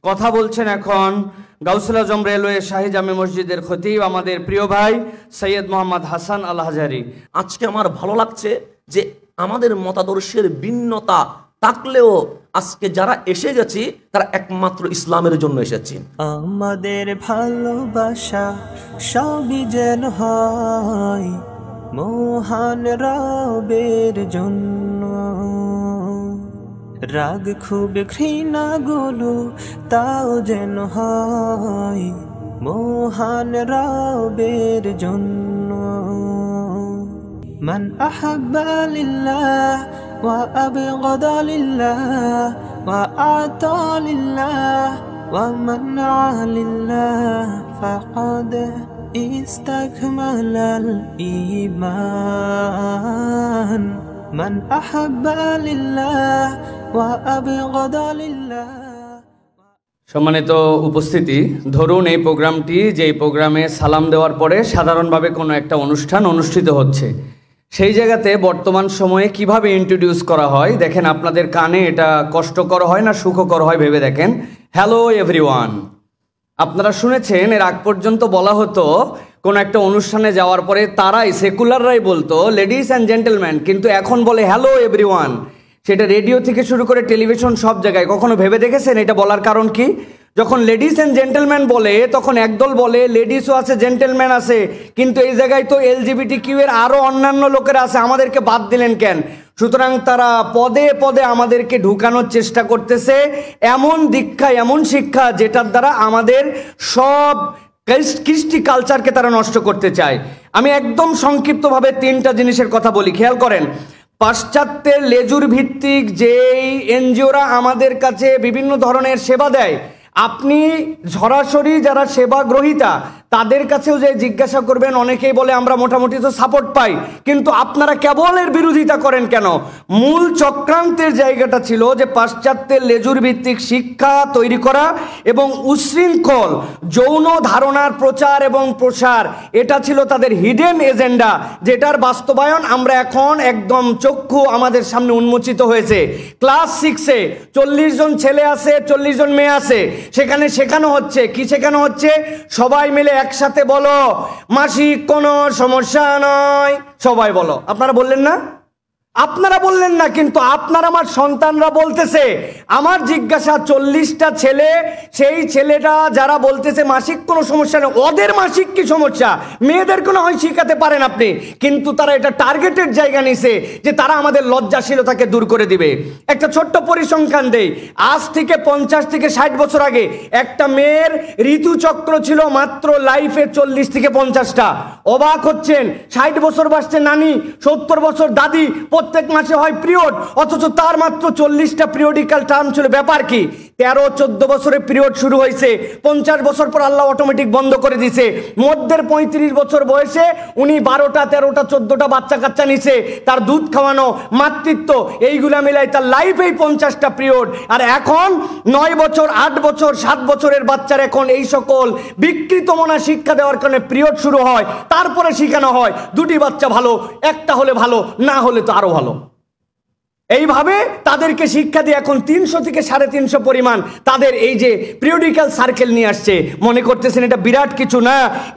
কথা বলছেন এখন গাউসুল আজম রেলওয়ে শাহী জামে মসজিদের খতিব আমাদের প্রিয় ভাই সৈয়দ মোহাম্মদ হাসান আল হাজারি। আজকে আমার ভালো লাগছে যে আমাদের মতাদর্শের ভিন্নতা থাকলেও আজকে যারা এসে গেছি তারা একমাত্র ইসলামের জন্য এসেছি। আমাদের ভালোবাসা সবই যেন হয় মহান রবের জন্য, রাগ খুব ঘৃণা গুলো তাও যেন হয় মহান রবের জন্য। মান আহাব্বা লিল্লাহ ওয়া আবগাদা লিল্লাহ ওয়া আতা লিল্লাহ ওয়া মানআ লিল্লাহ ফাকাদ ইস্তাকমালাল ঈমান। মান আহাব্বা লিল্লাহ ওয়া আবগাদা লিল্লাহ। সম্মানিত উপস্থিতি, ধরুন এই প্রোগ্রামটি, যেই প্রোগ্রামে সালাম দেওয়ার পরে সাধারণভাবে কোনো একটা অনুষ্ঠান অনুষ্ঠিত হচ্ছে, সেই জায়গাতে বর্তমান সময়ে কিভাবে ইন্ট্রোডিউস করা হয় দেখেন। আপনাদের কানে এটা কষ্টকর হয় না সুখকর হয় ভেবে দেখেন। Hello everyone. আপনারা শুনেছেন এর আগ পর্যন্ত বলা হতো কোনো একটা অনুষ্ঠানে যাওয়ার পরে তারাই সেকুলাররাই বলতো লেডিস অ্যান্ড জেন্টেলম্যান, কিন্তু এখন বলে হ্যালো এভরিওয়ান। সেটা রেডিও থেকে শুরু করে টেলিভিশন সব জায়গায়। কখনো ভেবে দেখেছেন এটা বলার কারণ কি? যখন লেডিস অ্যান্ড জেন্টেলম্যান বলে তখন একদল বলে লেডিসও আছে জেন্টেলম্যান আছে, কিন্তু এই জায়গায় তো LGBTQ এর আরও অন্যান্য লোকেরা আছে, আমাদেরকে বাদ দিলেন কেন? সুতরাং তারা পদে পদে আমাদেরকে ঢুকানোর চেষ্টা করতেছে এমন দীক্ষা, এমন শিক্ষা যেটার দ্বারা আমাদের সব কৃষ্টি কালচারকে তারা নষ্ট করতে চায়। আমি একদম সংক্ষিপ্তভাবে তিনটা জিনিসের কথা বলি, খেয়াল করেন। পাশ্চাত্যের লেজুর ভিত্তিক যেই এনজিওরা আমাদের কাছে বিভিন্ন ধরনের সেবা দেয়, আপনি সরাসরি যারা সেবা গ্রহীতা তাদের কাছেও যে জিজ্ঞাসা করবেন, অনেকেই বলে আমরা মোটামুটি তো সাপোর্ট পাই, কিন্তু আপনারা কেবল এর বিরোধিতা করেন কেন? মূল চক্রান্তের জায়গাটা ছিল যে পাশ্চাত্যের লেজুর ভিত্তিক শিক্ষা তৈরি করা এবং উচ্ছৃঙ্খল যৌন ধারণার প্রচার এবং প্রসার। এটা ছিল তাদের হিডেন এজেন্ডা, যেটার বাস্তবায়ন আমরা এখন একদম চক্ষু আমাদের সামনে উন্মোচিত হয়েছে। ক্লাস 6-এ 40 জন ছেলে আছে, 40 জন মেয়ে আছে, সেখানে শেখানো হচ্ছে কি? শেখানো হচ্ছে সবাই মিলে একসাথে বলো মাসিক কোনো সমস্যা নয়। সবাই বলো। আপনারা বললেন না? আপনারা বললেন না, কিন্তু আপনার আমার সন্তানরা বলতেছে। আমার জিজ্ঞাসা, 40টা ছেলে, সেই ছেলেটা যারা বলতেছে মাসিক কোনো সমস্যা নেই, ওদের মাসিক কি সমস্যা? মেয়েদের কোনো হয় শিখাতে পারেন আপনি, কিন্তু তারা এটা টার্গেটের জায়গা নিছে যে তারা আমাদের লজ্জাশীলতাকে দূর করে দিবে। একটা ছোট্ট পরিসংখ্যান দেই। আজ থেকে 50 থেকে 60 বছর আগে একটা মেয়ের ঋতুচক্র ছিল মাত্র লাইফে 40 থেকে 50টা। অবাক হচ্ছেন, 60 বছর বাসছে নানি, 70 বছর দাদি, প্রত্যেক মাসে হয় পিরিয়ড, অথচ তার মাত্র 40টা পিরিয়ডিক্যাল টার্ম ছিল। ব্যাপার কি? 13-14 বছরে পিরিয়ড শুরু হয়েছে, 50 বছর পর আল্লাহ অটোমেটিক বন্ধ করে দিছে। মধ্যের 35 বছর বয়সে উনি 12টা 13টা 14টা বাচ্চা কাচ্চা নিছে। তার দুধ খাওয়ানো, মাতৃত্ব, এইগুলা মিলাই তার লাইফেই 50টা পিরিয়ড। আর এখন 9 বছর 8 বছর 7 বছরের বাচ্চার এখন এই সকল বিকৃত মনা শিক্ষা দেওয়ার কারণে পিরিয়ড শুরু হয়। তারপরে শেখানো হয় 2টি বাচ্চা ভালো, একটা হলে ভালো, না হলে তো আরো ভালো। এইভাবে তাদেরকে শিক্ষা দিয়ে এখন 300 থেকে 350 পরিমাণ তাদের এই যে পিরিয়ডিক্যাল সার্কেল নিয়ে আসছে। মনে করতেছেন এটা বিরাট কিছু না?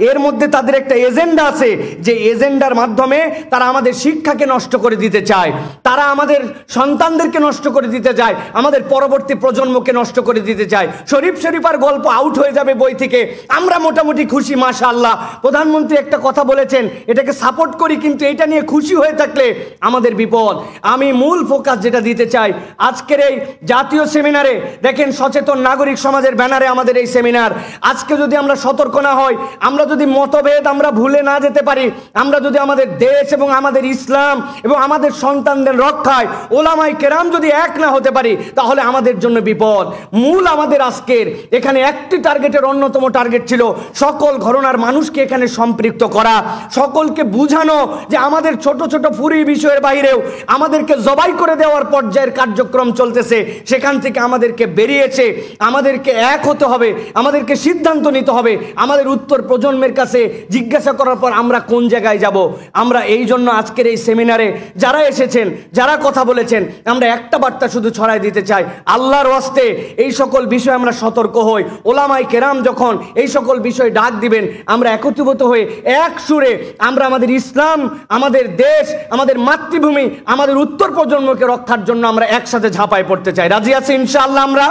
এর মধ্যে তাদের একটা এজেন্ডা আছে, যে এজেন্ডার মাধ্যমে তারা আমাদের শিক্ষাকে নষ্ট করে দিতে চায়, তারা আমাদের সন্তানদেরকে নষ্ট করে দিতে চায়, আমাদের পরবর্তী প্রজন্মকে নষ্ট করে দিতে চায়। শরীফার গল্প আউট হয়ে যাবে বই থেকে, আমরা মোটামুটি খুশি, মাশাআল্লাহ। প্রধানমন্ত্রী একটা কথা বলেছেন, এটাকে সাপোর্ট করি, কিন্তু এটা নিয়ে খুশি হয়ে থাকলে আমাদের বিপদ। আমি মূল কাজ যেটা দিতে চাই আজকের এই জাতীয় সেমিনারে, দেখেন সচেতন নাগরিক সমাজের ব্যানারে আমাদের এই সেমিনার। আজকে যদি আমরা সতর্ক না হই, আমরা যদি মতভেদ আমরা ভুলে না যেতে পারি, আমরা যদি আমাদের দেশ এবং আমাদের ইসলাম এবং আমাদের সন্তানদের রক্ষায় ওলামায়ে কেরাম যদি এক না হতে পারি, তাহলে আমাদের জন্য বিপদ। মূল আমাদের আজকের এখানে একটি টার্গেটের অন্যতম টার্গেট ছিল সকল ঘরানার মানুষকে এখানে সম্পৃক্ত করা, সকলকে বুঝানো যে আমাদের ছোট ছোট ফুরি বিষয়ের বাইরেও আমাদেরকে জবাই করে করে দেওয়ার পর্যায়ের কার্যক্রম চলতেছে, সেখান থেকে আমাদেরকে বেরিয়েছে। আমাদেরকে এক হতে হবে, আমাদেরকে সিদ্ধান্ত নিতে হবে। আমাদের উত্তর প্রজন্মের কাছে জিজ্ঞাসা করার পর আমরা কোন জায়গায় যাব। আমরা এই জন্য আজকের এই সেমিনারে যারা এসেছেন, যারা কথা বলেছেন, আমরা একটা বার্তা শুধু ছড়াই দিতে চাই, আল্লাহর ওয়াস্তে এই সকল বিষয়ে আমরা সতর্ক হই। ওলামায়ে কেরাম যখন এই সকল বিষয় ডাক দিবেন, আমরা একত্রিত হয়ে এক সুরে আমরা আমাদের ইসলাম, আমাদের দেশ, আমাদের মাতৃভূমি, আমাদের উত্তর প্রজন্মকে রক্ষার জন্য আমরা একসাথে ঝাঁপায় পড়তে চাই। রাজি আছি ইনশাআল্লাহ? আমরা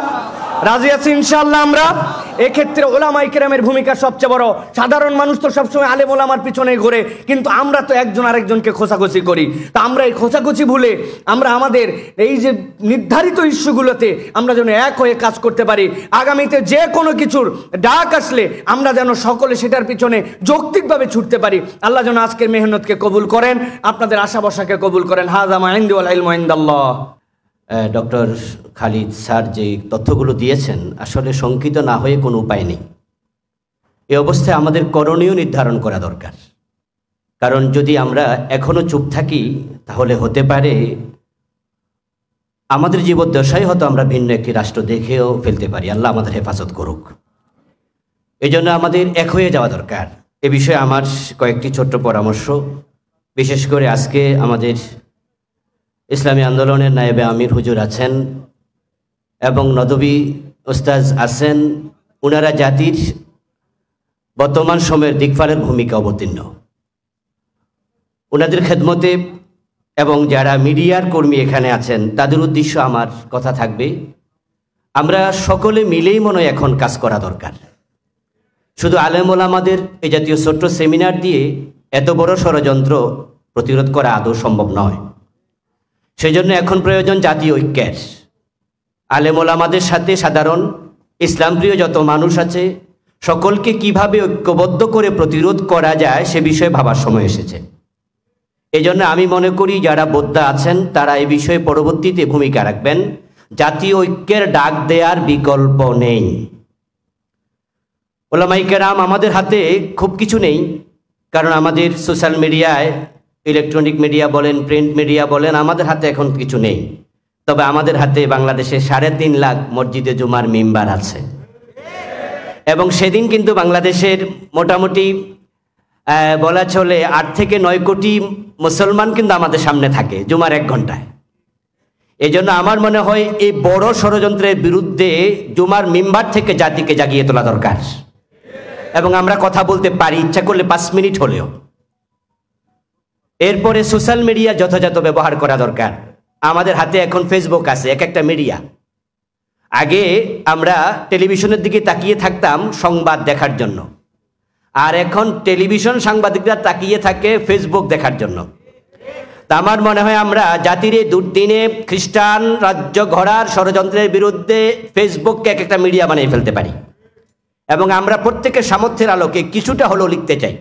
রাজি আছি ইনশাআল্লাহ? আমরা এক্ষেত্রে ওলামায়ে কেরামের ভূমিকা সবচেয়ে বড়। সাধারণ মানুষ তো সবসময় আলেম ওলামার পিছনে ঘোরে, কিন্তু আমরা তো একজন আরেকজনকে খোঁচাখুচি করি। তা আমরা এই খোঁচাখুচি ভুলে আমরা আমাদের এই যে নির্ধারিত ইস্যুগুলোতে আমরা যেন এক হয়ে কাজ করতে পারি। আগামীতে যে কোনো কিছুর ডাক আসলে আমরা যেন সকলে সেটার পিছনে যৌক্তিকভাবে ছুটতে পারি। আল্লাহ যেন আজকের মেহনতকে কবুল করেন, আপনাদের আশা ভরসাকে কবুল করেন। হাযা মা ইনদি ওয়াল ইলমু ইনদাল্লাহ। ডক্টর খালিদ স্যার যে তথ্যগুলো দিয়েছেন, আসলে শঙ্কিত না হয়ে কোনো উপায় নেই। এই অবস্থায় আমাদের করণীয় নির্ধারণ করা দরকার। কারণ যদি আমরা এখনো চুপ থাকি, তাহলে হতে পারে আমাদের জীবদ্দশায় হয়তো আমরা ভিন্ন একটি রাষ্ট্র দেখেও ফেলতে পারি। আল্লাহ আমাদের হেফাজত করুক। এই জন্য আমাদের এক হয়ে যাওয়া দরকার। এ বিষয়ে আমার কয়েকটি ছোট্ট পরামর্শ। বিশেষ করে আজকে আমাদের ইসলামী আন্দোলনের নায়েবে আমির হুজুর আছেন এবং নদভী ওস্তাজ আছেন। ওনারা জাতির বর্তমান সময়ের দিকফালের ভূমিকা অবতীর্ণ। ওনাদের খেদমতে এবং যারা মিডিয়ার কর্মী এখানে আছেন, তাদের উদ্দেশ্য আমার কথা থাকবে, আমরা সকলে মিলেই মনে হয় এখন কাজ করা দরকার। শুধু আলেম ওলামাদের এই জাতীয় ছোট্ট সেমিনার দিয়ে এত বড় ষড়যন্ত্র প্রতিরোধ করা আদৌ সম্ভব নয়। সেই জন্য এখন প্রয়োজন জাতীয় ঐক্যের। আলেম ওলামাদের সাথে সাধারণ ইসলামপ্রিয় যত মানুষ আছে, সকলকে কিভাবে ঐক্যবদ্ধ করে প্রতিরোধ করা যায় সে বিষয়ে ভাবার সময় এসেছে। এই জন্য আমি মনে করি যারা বোদ্ধা আছেন তারা এই বিষয়ে পরবর্তীতে ভূমিকা রাখবেন। জাতীয় ঐক্যের ডাক দেওয়ার বিকল্প নেই। ওলামায়ে কেরাম আমাদের হাতে খুব কিছু নেই, কারণ আমাদের সোশ্যাল মিডিয়ায়, ইলেকট্রনিক মিডিয়া বলেন, প্রিন্ট মিডিয়া বলেন, আমাদের হাতে এখন কিছু নেই। তবে আমাদের হাতে বাংলাদেশে 3.5 লাখ মসজিদে জুমার মিম্বার আছে। এবং সেদিন কিন্তু বাংলাদেশের মোটামুটি বলা চলে 8 থেকে 9 কোটি মুসলমান কিন্তু আমাদের সামনে থাকে জুমার 1 ঘন্টায়। এই জন্য আমার মনে হয় এই বড় ষড়যন্ত্রের বিরুদ্ধে জুমার মিম্বার থেকে জাতিকে জাগিয়ে তোলা দরকার। এবং আমরা কথা বলতে পারি, ইচ্ছা করলে 5 মিনিট হলেও। এরপরে সোশ্যাল মিডিয়া যথাযথ ব্যবহার করা দরকার। আমাদের হাতে এখন ফেসবুক আছে, এক একটা মিডিয়া। আগে আমরা টেলিভিশনের দিকে তাকিয়ে থাকতাম সংবাদ দেখার জন্য, আর এখন টেলিভিশন সাংবাদিকরা তাকিয়ে থাকে ফেসবুক দেখার জন্য। তা আমার মনে হয় আমরা জাতির এই দুর্দিনে খ্রিস্টান রাজ্য গড়ার ষড়যন্ত্রের বিরুদ্ধে ফেসবুককে এক একটা মিডিয়া বানিয়ে ফেলতে পারি। এবং আমরা প্রত্যেকের সামর্থ্যের আলোকে কিছুটা হলেও লিখতে চাই।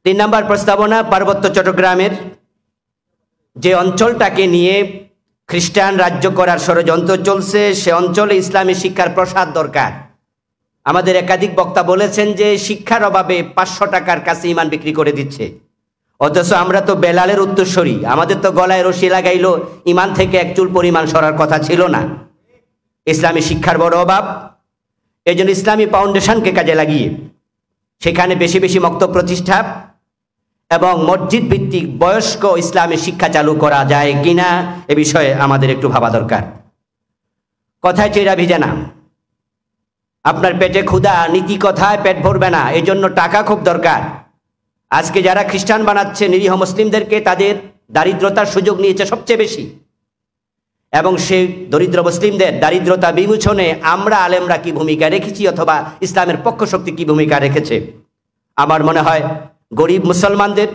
3 নম্বর প্রস্তাবনা, পার্বত্য চট্টগ্রামের যে অঞ্চলটাকে নিয়ে খ্রিস্টান রাজ্য করার ষড়যন্ত্র চলছে, সে অঞ্চলে ইসলামী শিক্ষার প্রসার দরকার। আমাদের একাধিক বক্তা বলেছেন যে শিক্ষার অভাবে 500 টাকার কাছে ইমান বিক্রি করে দিচ্ছে, অথচ আমরা তো বেলালের উত্তরসূরি। আমাদের তো গলায় রশি লাগাইলো, ইমান থেকে এক চুল পরিমাণ সরার কথা ছিল না। ইসলামী শিক্ষার বড় অভাব। এই জন্য ইসলামী ফাউন্ডেশনকে কাজে লাগিয়ে সেখানে বেশি বেশি মক্তব প্রতিষ্ঠা এবং মসজিদ ভিত্তিক বয়স্ক ইসলামী শিক্ষা চালু করা যায় কিনা এ বিষয়ে আমাদের একটু ভাবা দরকার। কথায় চেরা ভিজে না, আপনার পেটে ক্ষুধা, নীতি কথায় পেট ভরবে না, এই জন্য টাকা খুব দরকার। আজকে যারা খ্রিস্টান বানাচ্ছে নিরীহ মুসলিমদেরকে, তাদের দারিদ্রতার সুযোগ নিয়েছে সবচেয়ে বেশি। এবং সেই দরিদ্র মুসলিমদের দারিদ্রতা বিমোচনে আমরা আলেমরা কি ভূমিকা রেখেছি, অথবা ইসলামের পক্ষ শক্তি কি ভূমিকা রেখেছে? আমার মনে হয় গরিব মুসলমানদের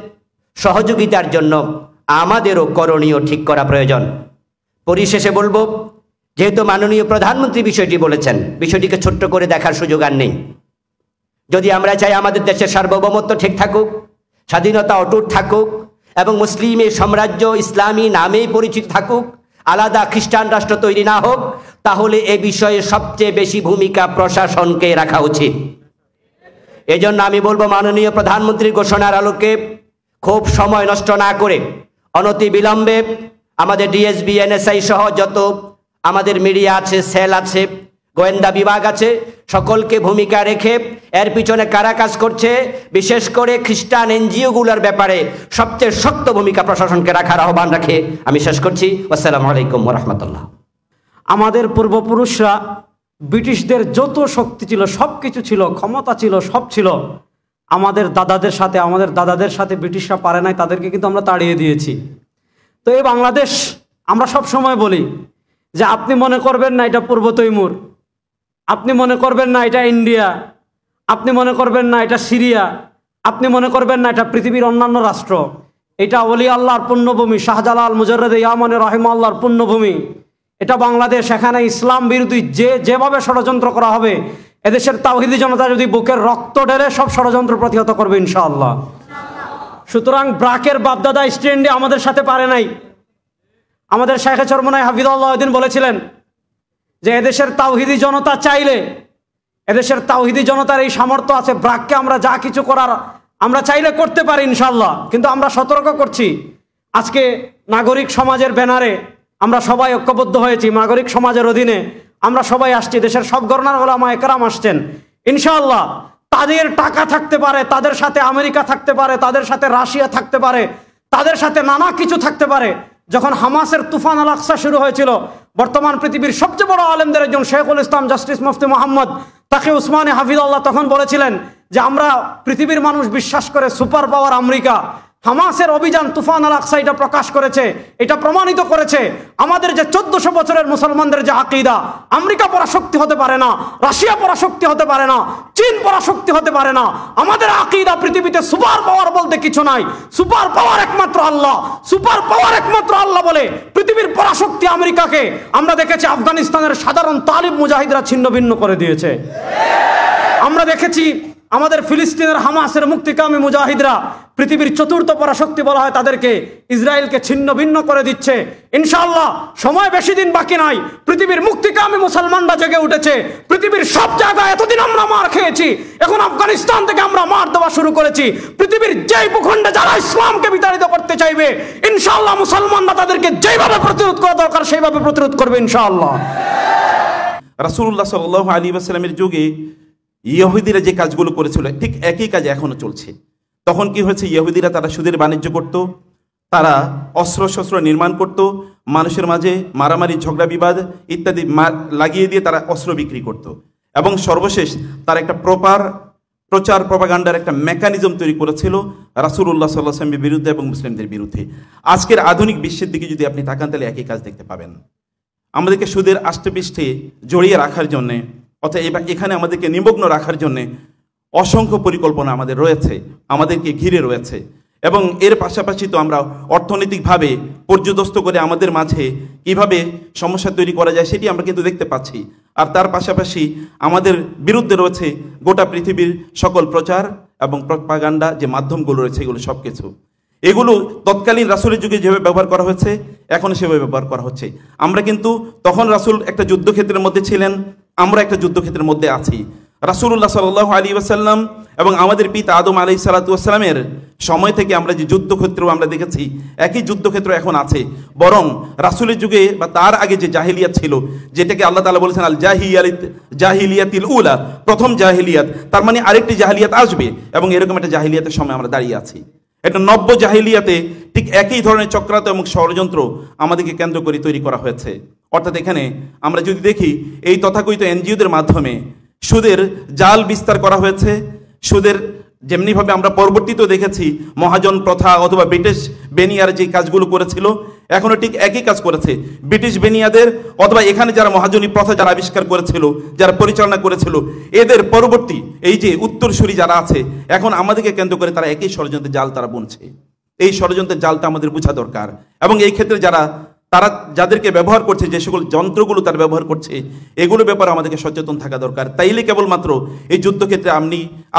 সহযোগিতার জন্য আমাদেরও করণীয় ঠিক করা প্রয়োজন। পরিশেষে বলবো, যেহেতু মাননীয় প্রধানমন্ত্রী বিষয়টি বলেছেন, বিষয়টিকে ছোট্ট করে দেখার সুযোগ আর নেই। যদি আমরা চাই আমাদের দেশের সার্বভৌমত্ব ঠিক থাকুক, স্বাধীনতা অটুট থাকুক এবং মুসলিমের সাম্রাজ্য ইসলামী নামেই পরিচিত থাকুক, আলাদা খ্রিস্টান রাষ্ট্র তৈরি না হোক, তাহলে এ বিষয়ে সবচেয়ে বেশি ভূমিকা প্রশাসনকে রাখা উচিত। এজন্য আমি বলবো, মাননীয় প্রধানমন্ত্রীর ঘোষণার আলোকে খুব সময় নষ্ট না করে অনতি বিলম্বে আমাদের ডিএসবি, এনএসআই সহ যত আমাদের মিডিয়া আছে, সেল আছে, গোয়েন্দা বিভাগ আছে, সকলকে ভূমিকা রেখে এর পিছনে কারা কাজ করছে, বিশেষ করে খ্রিস্টান এনজিওগুলোর ব্যাপারে সবচেয়ে শক্ত ভূমিকা প্রশাসনকে রাখার আহ্বান রাখে আমি শেষ করছি। আসসালামু আলাইকুম ওয়া রাহমাতুল্লাহ। আমাদের পূর্বপুরুষরা ব্রিটিশদের যত শক্তি ছিল, সব কিছু ছিল, ক্ষমতা ছিল, সব ছিল, আমাদের দাদাদের সাথে ব্রিটিশরা পারে নাই, তাদেরকে কিন্তু আমরা তাড়িয়ে দিয়েছি। তো এই বাংলাদেশ, আমরা সব সময় বলি যে আপনি মনে করবেন না এটা পূর্ব তৈমুর, আপনি মনে করবেন না এটা ইন্ডিয়া, আপনি মনে করবেন না এটা সিরিয়া, আপনি মনে করবেন না এটা পৃথিবীর অন্যান্য রাষ্ট্র, এটা ওলি আল্লাহর পুণ্যভূমি, শাহজালাল মুজাররদে ইয়ামানে রাহিমাহুল্লাহর পুণ্যভূমি, এটা বাংলাদেশ। এখানে ইসলাম বিরোধী যেভাবে ষড়যন্ত্র করা হবে, এদেশের তাওহীদি জনতা যদি বুকের রক্ত ঢেলে সব ষড়যন্ত্র প্রতিহত করবে ইনশাআল্লাহ। সুতরাং ব্রাকের বাপদাদা স্ট্যান্ডে আমাদের সাথে পারে নাই। আমাদের শাইখে চরমনাই হাফিজাহুল্লাহ একদিন বলেছিলেন যে এদেশের তাওহীদি জনতা চাইলে, এদেশের তাওহীদি জনতার এই সামর্থ্য আছে, ব্রাককে আমরা যা কিছু করার আমরা চাইলে করতে পারি ইনশাআল্লাহ। কিন্তু আমরা সতর্ক করছি, আজকে নাগরিক সমাজের ব্যানারে আমরা সবাই ঐক্যবদ্ধ হয়েছি, নাগরিক সমাজের অধীনে আমরা সবাই আসছি, দেশের সব গণনার ওলামা একরাম আসছেন ইনশাআল্লাহ। তাদের টাকা থাকতে পারে, তাদের সাথে আমেরিকা থাকতে পারে, তাদের সাথে রাশিয়া থাকতে পারে, তাদের সাথে নানা কিছু থাকতে পারে। যখন হামাসের তুফান আল আকসা শুরু হয়েছিল, বর্তমান পৃথিবীর সবচেয়ে বড় আলেমদের একজন শেখুল ইসলাম জাস্টিস মুফতি মোহাম্মদ তাকি উসমানে হাফিজাল্লাহ তখন বলেছিলেন যে আমরা পৃথিবীর মানুষ বিশ্বাস করে সুপার পাওয়ার আমেরিকা। হামাসের অভিযান তুফান আল আকসা এটা প্রকাশ করেছে, এটা প্রমাণিত করেছে আমাদের যে 1400 বছরের মুসলমানদের যে আকীদা, আমেরিকা পরাশক্তি হতে পারে না, রাশিয়া পরাশক্তি হতে পারে না, চীন পরাশক্তি হতে পারে না। আমাদের আকীদা পৃথিবীতে সুপার পাওয়ার বলতে কিছু নাই, সুপার পাওয়ার একমাত্র আল্লাহ, সুপার পাওয়ার একমাত্র আল্লাহ বলে পৃথিবীর পরাশক্তি আমেরিকাকে আমরা দেখেছি আফগানিস্তানের সাধারণ তালিব মুজাহিদরা ছিন্ন ভিন্ন করে দিয়েছে। আমরা দেখেছি আমাদের ফিলিস্তিনের হামাসের মুক্তিকামী মুজাহিদরা, পৃথিবীর চতুর্থ পরাশক্তি বলা হয় তাদেরকে, ইসরায়েলকে ছিন্ন ভিন্ন করে দিচ্ছে। ইনশাআল্লাহ সময় বেশি দিন বাকি নাই, পৃথিবীর মুক্তিকামী মুসলমানরা জেগে উঠেছে। পৃথিবীর সব জায়গায় এতদিন আমরা মার খেয়েছি, এখন আফগানিস্তান থেকে আমরা মার দেওয়া শুরু করেছি। পৃথিবীর যেই ভূখণ্ডে যারা ইসলামকে বিতাড়িত করতে চাইবে, ইনশাআল্লাহ মুসলমানরা তাদেরকে যেভাবে প্রতিরোধ করা দরকার সেইভাবে প্রতিরোধ করবে ইনশাআল্লাহ। রাসূলুল্লাহ সাল্লাল্লাহু আলাইহি ওয়াসাল্লামের যুগে ইহুদিরা যে কাজগুলো করেছিল ঠিক একই কাজ এখনো চলছে। তখন কি হয়েছে, ইহুদিরা তারা সুদের বাণিজ্য করত, তারা অস্ত্র নির্মাণ করত, মানুষের মাঝে মারামারি ঝগড়া বিবাদ ইত্যাদি লাগিয়ে দিয়ে তারা অস্ত্র বিক্রি করত, এবং সর্বশেষ তারা একটা প্রপার প্রচার প্রপাগান্ডার একটা মেকানিজম তৈরি করেছিল রাসূলুল্লাহ সাল্লাল্লাহু আলাইহি ওয়াসাল্লামের বিরুদ্ধে এবং মুসলিমদের বিরুদ্ধে। আজকের আধুনিক বিশ্বের দিকে যদি আপনি তাকান তাহলে একই কাজ দেখতে পাবেন। আমাদেরকে সুদের আষ্টেপৃষ্ঠে জড়িয়ে রাখার জন্যে, অর্থাৎ এখানে আমাদেরকে নিমগ্ন রাখার জন্যে অসংখ্য পরিকল্পনা আমাদের রয়েছে, আমাদেরকে ঘিরে রয়েছে। এবং এর পাশাপাশি তো আমরা অর্থনৈতিকভাবে পর্যদস্ত করে আমাদের মাঝে কিভাবে সমস্যা তৈরি করা যায় সেটি আমরা কিন্তু দেখতে পাচ্ছি। আর তার পাশাপাশি আমাদের বিরুদ্ধে রয়েছে গোটা পৃথিবীর সকল প্রচার এবং প্রপাগান্ডা যে মাধ্যমগুলো রয়েছে, এগুলো সব কিছু, এগুলো তৎকালীন রাসূলের যুগে যেভাবে ব্যবহার করা হয়েছে এখনও সেভাবে ব্যবহার করা হচ্ছে। আমরা কিন্তু তখন রাসূল একটা যুদ্ধক্ষেত্রের মধ্যে ছিলেন, আমরা একটা যুদ্ধক্ষেত্রের মধ্যে আছি। রাসূলুল্লাহ সাল্লাল্লাহু আলাইহি ওয়াসাল্লাম এবং আমাদের পিতা আদম আলাইহিস সালাতু ওয়াসসালামের সময় থেকে আমরা যে যুদ্ধক্ষেত্র আমরা দেখেছি, একই যুদ্ধক্ষেত্র এখন আছে। বরং রাসূলের যুগে বা তার আগে যে জাহিলিয়াত ছিল, যেটাকে আল্লাহ তাআলা বলেছেন আল জাহিলিয়াতিল উলা, প্রথম জাহিলিয়াত, তার মানে আরেকটি জাহিলিয়াত আসবে, এবং এরকম একটা জাহিলিয়াতের সময় আমরা দাঁড়িয়ে আছি। একটা নব্য জাহিলিয়াতে ঠিক একই ধরনের চক্রান্ত এবং ষড়যন্ত্র আমাদেরকে কেন্দ্র করে তৈরি করা হয়েছে। অর্থাৎ এখানে আমরা যদি দেখি, এই তথাকথিত এনজিওদের মাধ্যমে সুদের জাল বিস্তার করা হয়েছে। সুদের যেমনিভাবে আমরা পরবর্তীতেও দেখেছি মহাজন প্রথা অথবা ব্রিটিশ বেনিয়ার যে কাজগুলো করেছিল, এখনও ঠিক একই কাজ করেছে ব্রিটিশ বেনিয়াদের, অথবা এখানে যারা মহাজনী প্রথা যারা আবিষ্কার করেছিল, যারা পরিচালনা করেছিল, এদের পরবর্তী এই যে উত্তরসূরি যারা আছে, এখন আমাদেরকে কেন্দ্র করে তারা একই ষড়যন্ত্রের জাল তারা বুনছে। এই ষড়যন্ত্রের জালটা আমাদের বোঝা দরকার, এবং এই ক্ষেত্রে তারা যাদেরকে ব্যবহার করছে, যে সকল যন্ত্রগুলো তারা ব্যবহার করছে, এগুলোর ব্যাপারে আমাদেরকে সচেতন থাকা দরকার। তাইলে কেবলমাত্র এই যুদ্ধক্ষেত্রে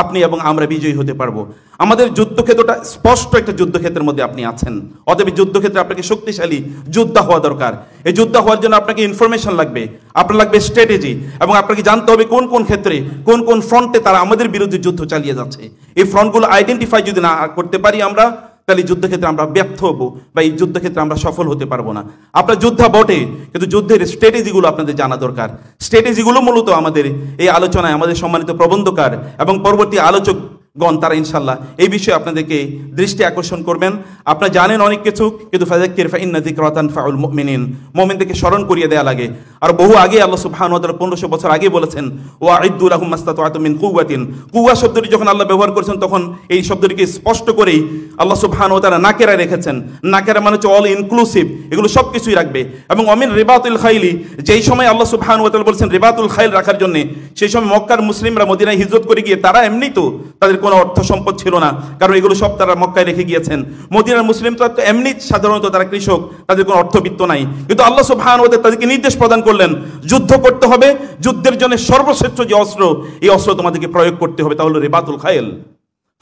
আপনি এবং আমরা বিজয়ী হতে পারবো। আমাদের যুদ্ধক্ষেত্রটা স্পষ্ট একটা যুদ্ধক্ষেত্রের মধ্যে আপনি আছেন, অতএব যুদ্ধক্ষেত্রে আপনাকে শক্তিশালী যোদ্ধা হওয়া দরকার। এই যোদ্ধা হওয়ার জন্য আপনাকে ইনফরমেশন লাগবে, আপনার লাগবে স্ট্র্যাটেজি, এবং আপনাকে জানতে হবে কোন কোন ক্ষেত্রে কোন কোন ফ্রন্টে তারা আমাদের বিরুদ্ধে যুদ্ধ চালিয়ে যাচ্ছে। এই ফ্রন্টগুলো আইডেন্টিফাই যদি না করতে পারি আমরা, তাহলে এই যুদ্ধক্ষেত্রে আমরা ব্যর্থ হব বা এই যুদ্ধক্ষেত্রে আমরা সফল হতে পারবো না। আপনার যোদ্ধা বটে, কিন্তু যুদ্ধের স্ট্র্যাটেজিগুলো আপনাদের জানা দরকার। স্ট্র্যাটেজিগুলো মূলত আমাদের এই আলোচনায় আমাদের সম্মানিত প্রবন্ধকার এবং পরবর্তী আলোচকগণ তারা ইনশাল্লাহ এই বিষয়ে আপনাদেরকে দৃষ্টি আকর্ষণ করবেন। আপনারা জানেন অনেক কিছু, কিন্তু ফাযাক্কির ফাইন্না যিকরা তানফাউল মুমিনিন, মুমিনদেরকে স্মরণ করিয়ে দেয়া লাগে। আর বহু আগে আল্লাহ সুবহানাহু ওয়া তাআলা 1500 বছর আগে বলেছেন ওয়াইদ্দু লাহুম মাসতাতআতুম মিন কুওয়াতিন। কুওয়া শব্দটি যখন আল্লাহ ব্যবহার করেছেন তখন এই শব্দটিকে স্পষ্ট করেই আল্লাহ সুবহানাহু ওয়া তাআলা নাকেরা রেখেছেন। নাকেরা মানে হচ্ছে অল ইনক্লুসিভ, এগুলো সব কিছুই রাখবে। এবং অমিন রিবাতুল খাইলি, যেই সময় আল্লাহ সুবহানাহু ওয়া তাআলা বলেছেন রিবাতুল খাইল রাখার জন্য, সেই সময় মক্কার মুসলিমরা মদিনায় হিজরত করে গিয়ে তারা এমনি তো তাদের কোনো অর্থ সম্পদ ছিল না, কারণ এগুলো সব তারা মক্কায় রেখে গিয়েছেন। মদিনার মুসলিম তো এমনি সাধারণত তারা কৃষক, তাদের কোনো অর্থবিত্ত নাই, কিন্তু আল্লাহ সুবহানাহু ওয়া তাআলা তাদেরকে নির্দেশ প্রদান করলেন যুদ্ধ করতে হবে, যুদ্ধের জন্য সর্বশ্রেষ্ঠ যে অস্ত্র, এই অস্ত্র তোমাদেরকে প্রয়োগ করতে হবে, তা হলো রিবাতুল খাইল।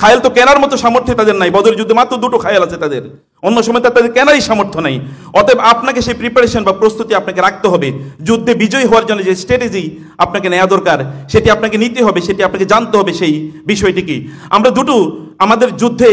খায়েল তো কেনার মতো সামর্থ্য তাদের নাই, বদরের যুদ্ধে মাত্র 2টো খায়েল আছে তাদের, অন্য সময় তাদের কেনারই সামর্থ্য নাই। অতএব আপনাকে সেই প্রিপারেশন বা প্রস্তুতি আপনাকে রাখতে হবে। যুদ্ধে বিজয়ী হওয়ার জন্য যে স্ট্র্যাটেজি আপনাকে নেওয়া দরকার সেটি আপনাকে নিতে হবে, সেটি আপনাকে জানতে হবে। সেই বিষয়টি কি, আমরা আমাদের যুদ্ধে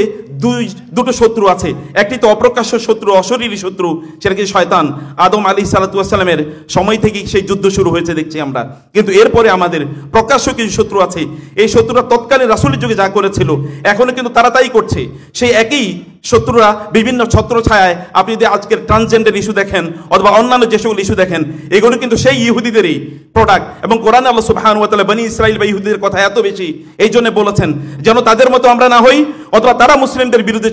দুটো শত্রু আছে। একটি তো অপ্রকাশ্য শত্রু, অশরীরী শত্রু, সেটা কি শয়তান। আদম আলাইহিস সালামের সময় থেকেই সেই যুদ্ধ শুরু হয়েছে দেখছি আমরা। কিন্তু এরপরে আমাদের প্রকাশ্য কিছু শত্রু আছে। এই শত্রুরা তৎকালীন রাসূলের যুগে যা করেছিল এখনো কিন্তু তারা তাই করছে। সেই একই শত্রুরা বিভিন্ন ছত্র ছায়ায়, আপনি যদি আজকের ট্রান্সজেন্ডার ইস্যু দেখেন অথবা অন্যান্য যে সকল ইস্যু দেখেন, এগুলো কিন্তু সেই ইহুদিদেরই প্রোডাক্ট। এবং কোরআনে আল্লাহ সুবহানাহু ওয়া তাআলা বনি ইসরাইল বা ইহুদিদের কথা এত বেশি এই জন্য বলেছেন যেন তাদের মতো আমরা না হই, অথবা তারা মুসলিমদের বিরুদ্ধে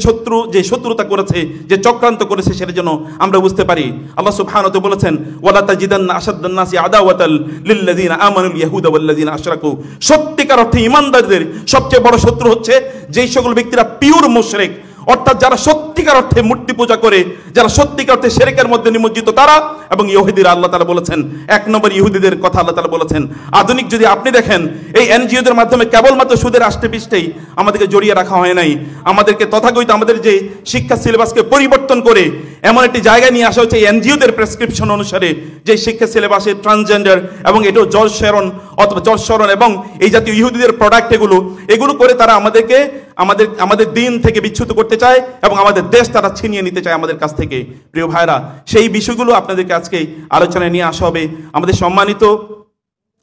যে শত্রুতা করেছে, যে চক্রান্ত করেছে, সেটা যেন আমরা বুঝতে পারি। আল্লাহ সুবহানাহু ওয়া তাআলা বলেছেন ওয়ালা তাজিদান্না আশাদ্দান নাসি আদাওয়াতাল লিল্লাযিনা আমানুল ইয়াহুদা ওয়াল্লাযিনা আশরাকু। সত্যিকার অর্থে ঈমানদারদের সবচেয়ে বড় শত্রু হচ্ছে যেই সকল ব্যক্তিরা পিওর মুশরিক, অর্থাৎ যারা সত্যিকার অর্থে মূর্তি পূজা করে, যারা সত্যিকার অর্থে শিরকের মধ্যে নিমজ্জিত, তারা এবং ইহুদিরা। আল্লাহ তাআলা বলেছেন 1 নম্বর ইহুদিদের কথা আল্লাহ তাআলা বলেছেন। আধুনিক যদি আপনি দেখেন, এই এনজিওদের মাধ্যমে কেবলমাত্র সুদের আষ্টেপৃষ্টেই আমাদেরকে জড়িয়ে রাখা হয় নাই, আমাদেরকে তথাকথিত আমাদের যে শিক্ষা সিলেবাসকে পরিবর্তন করে এমন একটি জায়গায় নিয়ে আসা হচ্ছে এনজিওদের প্রেসক্রিপশন অনুসারে, যে শিক্ষা সিলেবাসে ট্রান্সজেন্ডার এবং এটাও জর্জ শরন এবং এই জাতীয় ইহুদিদের প্রোডাক্ট এগুলো করে তারা আমাদের দিন থেকে বিচ্যুত করতে চায় এবং আমাদের দেশ তারা ছিনিয়ে নিতে চায় আমাদের কাছ থেকে। প্রিয় ভাইরা, সেই বিষয়গুলো আপনাদেরকে আজকে আলোচনায় নিয়ে আসা হবে। আমাদের সম্মানিত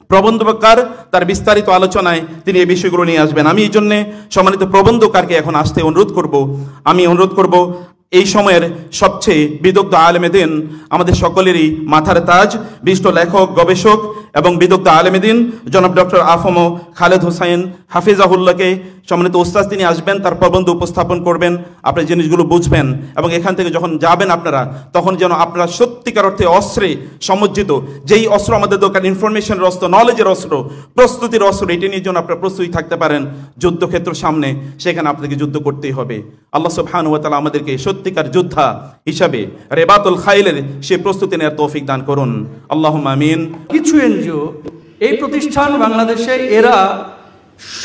প্রবন্ধকার তার বিস্তারিত আলোচনায় তিনি এই বিষয়গুলো নিয়ে আসবেন। আমি এই জন্যে সম্মানিত প্রবন্ধকারকে এখন আসতে অনুরোধ করব। এই সময়ের সবচেয়ে বিদগ্ধ আলেমে দিন, আমাদের সকলেরই মাথার তাজ, বিশিষ্ট লেখক, গবেষক এবং বিদগ্ধ আলেমে দিন জনাব ডক্টর আফম খালেদ হোসাইন হাফিজাহুল্লাহকে সম্মানিত ওস্তাদ তিনি আসবেন, তার প্রবন্ধ উপস্থাপন করবেন। আপনি জিনিসগুলো বুঝবেন এবং এখান থেকে যখন যাবেন আপনারা, তখন যেন আপনারা সত্যিকার অর্থে অস্ত্রে সমজ্জিত, যেই অস্ত্র আমাদের দরকার, ইনফরমেশনের অস্ত্র, নলেজের অস্ত্র, প্রস্তুতির অস্ত্র, এটি নিয়ে যেন আপনারা প্রস্তুতি থাকতে পারেন। যুদ্ধক্ষেত্র সামনে, সেখানে আপনাদেরকে যুদ্ধ করতেই হবে। আল্লাহ সুবহানাহু ওয়া তাআলা আমাদেরকে সত্যিকার যোদ্ধা হিসাবে রিবাতুল খাইলের সেই প্রস্তুতি নেওয়ার তৌফিক দান করুন। আল্লাহুম্মা আমিন। কিছু এনজিও এই প্রতিষ্ঠান বাংলাদেশে এরা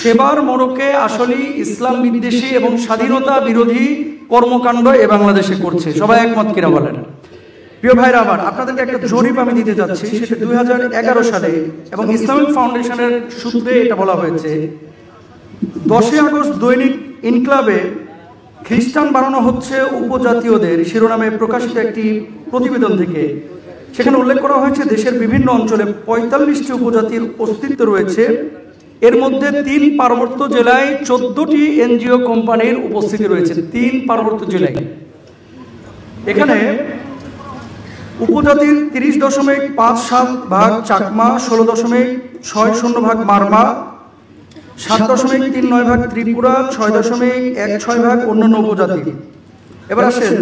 সেবার মোড়কে আসলে ইসলাম বিদ্বেষী এবং স্বাধীনতা বিরোধী কর্মকাণ্ড এ বাংলাদেশে করছে। সবাই একমত কিনা বলেন? প্রিয় ভাইরা আমার, আপনাদেরকে একটা জরিপ আমি দিতে যাচ্ছি, সেটা 2011 সালে এবং ইসলামিক ফাউন্ডেশনের সূত্রে এটা বলা হয়েছে। 10 আগস্ট দৈনিক ইনক্লাবে খ্রিস্টান বানানো হচ্ছে উপজাতীয়দের শিরোনামে প্রকাশিত একটি প্রতিবেদন থেকে সেখানে উল্লেখ করা হয়েছে দেশের বিভিন্ন অঞ্চলে 45টি উপজাতির অস্তিত্ব রয়েছে। এর মধ্যে 3 পার্বত্য জেলায় 14টি এনজিও কোম্পানির উপস্থিতি রয়েছে। 3 পার্বত্য জেলায়। এখানে উপজাতির 30.57% চাকমা, 16.60% মারমা, 7.39% ত্রিপুরা, 6.16% অন্যান্য উপজাতি। এবার আসেন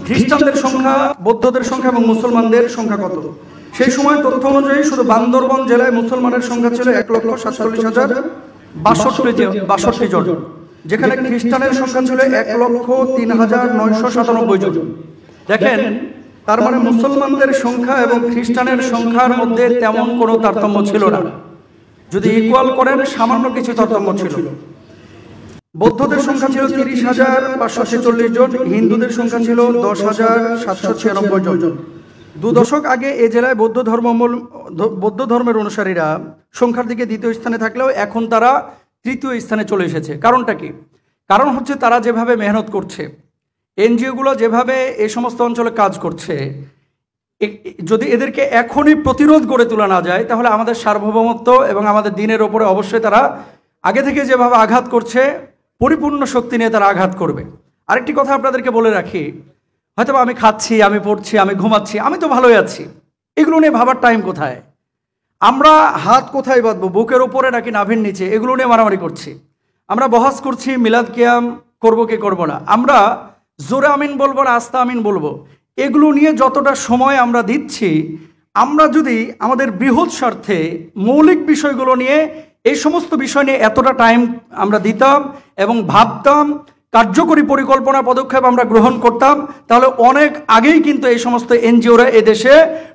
খ্রিস্টানদের সংখ্যা, বৌদ্ধদের সংখ্যা এবং মুসলমানদের সংখ্যা কত? সেই সময় তথ্য অনুযায়ী শুধু বান্দরবান জেলায় মুসলমানের সংখ্যা ছিল 1,47,062 জন, যেখানে খ্রিস্টানের সংখ্যা ছিল 1,03,997 জন। দেখেন, তার মানে মুসলমানদের সংখ্যা এবং খ্রিস্টানের সংখ্যার মধ্যে তেমন কোনো তারতম্য ছিল না। যদি ইকুয়াল করেন, সামান্য কিছু তারতম্য ছিল। বৌদ্ধদের সংখ্যা ছিল 30,546 জন, হিন্দুদের সংখ্যা ছিল 10,796 জন। 2 দশক আগে এ জেলায় বৌদ্ধ ধর্মের অনুসারীরা সংখ্যার দিকে দ্বিতীয় স্থানে থাকলেও এখন তারা তৃতীয় স্থানে চলে এসেছে। কারণটা কি? কারণ হচ্ছে তারা যেভাবে মেহনত করছে, এনজিওগুলো যেভাবে এই সমস্ত অঞ্চলে কাজ করছে, যদি এদেরকে এখনই প্রতিরোধ গড়ে তোলা না যায় তাহলে আমাদের সার্বভৌমত্ব এবং আমাদের দিনের ওপরে অবশ্যই তারা আগে থেকে যেভাবে আঘাত করছে পরিপূর্ণ শক্তি নিয়ে তারা আঘাত করবে। আরেকটি কথা আপনাদেরকে বলে রাখি, হয়তো আমি খাচ্ছি, আমি পড়ছি, আমি ঘুমাচ্ছি, আমি তো ভালোই আছি, এগুলো নিয়ে ভাবার টাইম কোথায়? আমরা হাত কোথায় বাঁধবো, বুকের ওপরে নাকি নাভির নিচে, এগুলো নিয়ে মারামারি করছি। আমরা বহাস করছি মিলাদ কিয়াম করবো কি করবো না, আমরা জোরে আমিন বলবো না আস্তা আমিন বলবো, এগুলো নিয়ে যতটা সময় আমরা দিচ্ছি, আমরা যদি আমাদের বৃহৎ স্বার্থে মৌলিক বিষয়গুলো নিয়ে, এই সমস্ত বিষয় নিয়ে এতটা টাইম আমরা দিতাম এবং ভাবতাম, কার্যকরী পরিকল্পনা পদক্ষেপ আমরা গ্রহণ করতাম, তাহলে অনেক আগেই কিন্তু এই সমস্ত এনজিওরা এদেশে